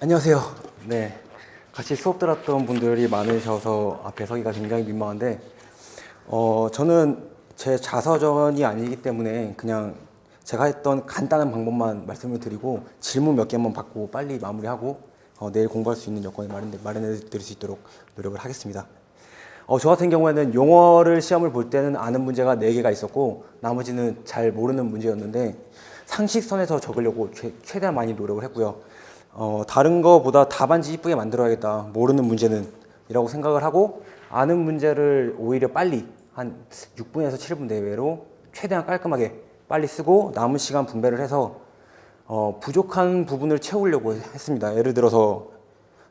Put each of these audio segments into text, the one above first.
안녕하세요. 네, 같이 수업 들었던 분들이 많으셔서 앞에 서기가 굉장히 민망한데 저는 제 자서전이 아니기 때문에 그냥 제가 했던 간단한 방법만 말씀을 드리고 질문 몇 개만 받고 빨리 마무리하고 내일 공부할 수 있는 여건을 마련해 드릴 수 있도록 노력을 하겠습니다. 저 같은 경우에는 용어를 시험을 볼 때는 아는 문제가 4개가 있었고 나머지는 잘 모르는 문제였는데 상식선에서 적으려고 최대한 많이 노력을 했고요. 다른 거보다 답안지 이쁘게 만들어야겠다. 모르는 문제는 이라고 생각을 하고 아는 문제를 오히려 빨리 한 6분에서 7분 내외로 최대한 깔끔하게 빨리 쓰고 남은 시간 분배를 해서 부족한 부분을 채우려고 했습니다. 예를 들어서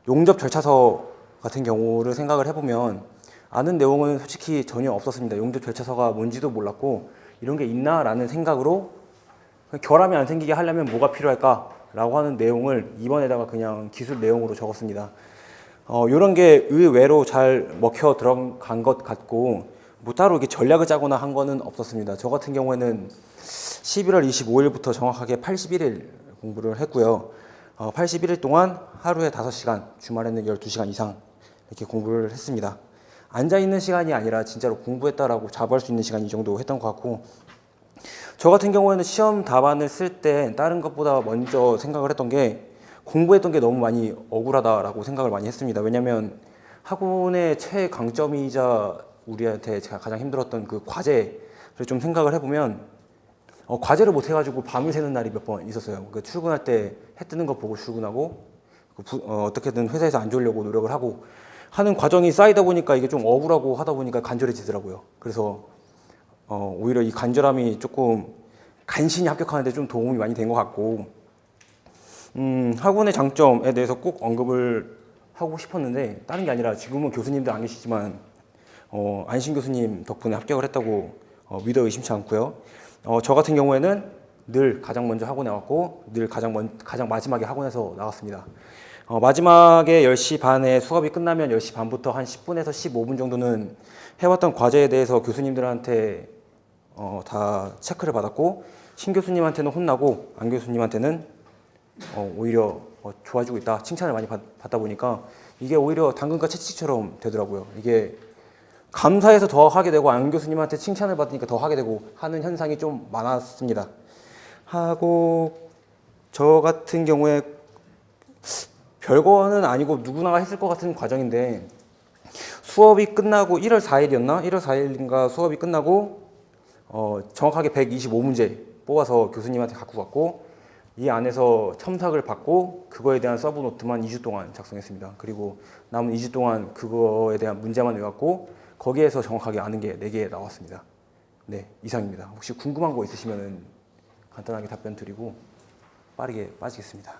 용접 절차서 같은 경우를 생각을 해보면 아는 내용은 솔직히 전혀 없었습니다. 용접 절차서가 뭔지도 몰랐고 이런 게 있나라는 생각으로 결함이 안 생기게 하려면 뭐가 필요할까? 라고 하는 내용을 2번에다가 그냥 기술 내용으로 적었습니다. 이런 게 의외로 잘 먹혀 들어간 것 같고 뭐 따로 이렇게 전략을 짜거나 한 거는 없었습니다. 저 같은 경우에는 11월 25일부터 정확하게 81일 공부를 했고요. 81일 동안 하루에 5시간, 주말에는 12시간 이상 이렇게 공부를 했습니다. 앉아있는 시간이 아니라 진짜로 공부했다라고 자부할 수 있는 시간 이 정도 했던 것 같고 저 같은 경우에는 시험 답안을 쓸 때 다른 것보다 먼저 생각을 했던 게 공부했던 게 너무 많이 억울하다라고 생각을 많이 했습니다. 왜냐하면 학원의 최강점이자 우리한테 제가 가장 힘들었던 그 과제를 좀 생각을 해보면 과제를 못 해가지고 밤을 새는 날이 몇 번 있었어요. 그 출근할 때 해 뜨는 거 보고 출근하고 어떻게든 회사에서 안 졸려고 노력을 하고 하는 과정이 쌓이다 보니까 이게 좀 억울하고 하다 보니까 간절해지더라고요. 그래서 오히려 이 간절함이 조금 간신히 합격하는데 좀 도움이 많이 된 것 같고 학원의 장점에 대해서 꼭 언급을 하고 싶었는데 다른 게 아니라 지금은 교수님들 안 계시지만 안신 교수님 덕분에 합격을 했다고 믿어 의심치 않고요. 저 같은 경우에는 늘 가장 먼저 학원에 왔고 늘 가장 마지막에 학원에서 나왔습니다. 마지막에 10시 반에 수업이 끝나면 10시 반부터 한 10분에서 15분 정도는 해왔던 과제에 대해서 교수님들한테 다 체크를 받았고 신 교수님한테는 혼나고 안 교수님한테는 오히려 좋아지고 있다 칭찬을 많이 받다 보니까 이게 오히려 당근과 채찍처럼 되더라고요. 이게 감사해서 더 하게 되고 안 교수님한테 칭찬을 받으니까 더 하게 되고 하는 현상이 좀 많았습니다. 하고 저 같은 경우에 별거는 아니고 누구나 했을 것 같은 과정인데 수업이 끝나고 1월 4일이었나? 1월 4일인가 수업이 끝나고 정확하게 125문제 뽑아서 교수님한테 갖고 갔고 이 안에서 첨삭을 받고 그거에 대한 서브 노트만 2주 동안 작성했습니다. 그리고 남은 2주 동안 그거에 대한 문제만 외웠고 거기에서 정확하게 아는 게 4개 나왔습니다. 네, 이상입니다. 혹시 궁금한 거 있으시면 간단하게 답변 드리고 빠르게 빠지겠습니다.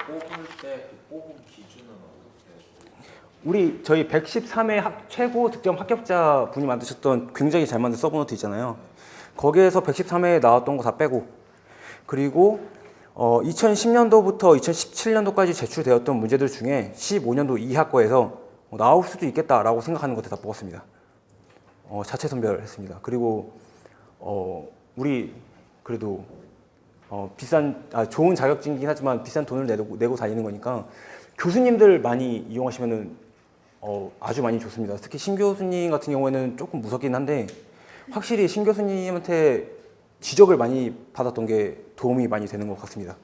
뽑을 때 뽑은 기준은 어떻게? 우리 저희 113회 최고 득점 합격자 분이 만드셨던 굉장히 잘 만든 서브노트 있잖아요. 거기에서 113회에 나왔던 거 다 빼고 그리고 2010년도부터 2017년도까지 제출되었던 문제들 중에 15년도 이하 거에서 나올 수도 있겠다라고 생각하는 것들 다 뽑았습니다. 자체 선별했습니다. 그리고 우리 그래도 좋은 자격증이긴 하지만 비싼 돈을 내고 다니는 거니까 교수님들 많이 이용하시면은 아주 많이 좋습니다. 특히 신 교수님 같은 경우에는 조금 무섭긴 한데 확실히 신 교수님한테 지적을 많이 받았던 게 도움이 많이 되는 것 같습니다.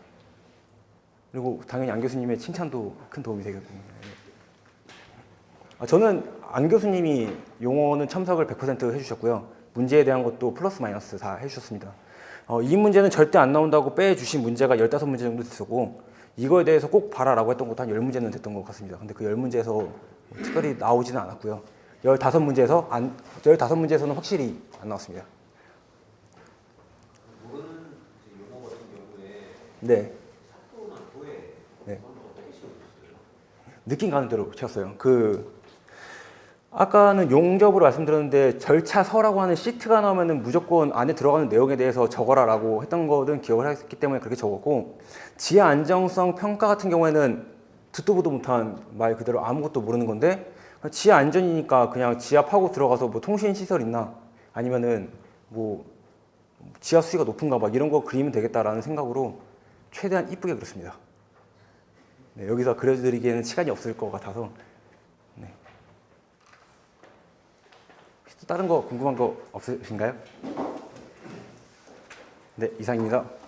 그리고 당연히 안 교수님의 칭찬도 큰 도움이 되거든요. 저는 안 교수님이 용어는 첨삭을 100% 해주셨고요. 문제에 대한 것도 플러스 마이너스 다 해주셨습니다. 이 문제는 절대 안 나온다고 빼주신 문제가 15문제 정도 됐었고 이거에 대해서 꼭 봐라라고 했던 것도 한 10문제는 됐던 것 같습니다. 근데 그 10문제에서 특별히 나오지는 않았고요. 15문제에서는 확실히 안 나왔습니다. 모르는 용어 같은 경우에 네. 사또나 도에 네. 어떻게 채워줬어요? 느낌 가는 대로 채웠어요. 아까는 용접으로 말씀드렸는데 절차서라고 하는 시트가 나오면은 무조건 안에 들어가는 내용에 대해서 적어라라고 했던 거는 기억을 했기 때문에 그렇게 적었고 지하 안정성 평가 같은 경우에는 듣도 보도 못한 말 그대로 아무것도 모르는 건데 지하 안전이니까 그냥 지하 파고 들어가서 뭐 통신 시설 있나 아니면은 뭐 지하 수위가 높은가 막 이런 거 그리면 되겠다라는 생각으로 최대한 이쁘게 그렸습니다. 네, 여기서 그려드리기에는 시간이 없을 것 같아서. 네. 혹시 또 다른 거 궁금한 거 없으신가요? 네, 이상입니다.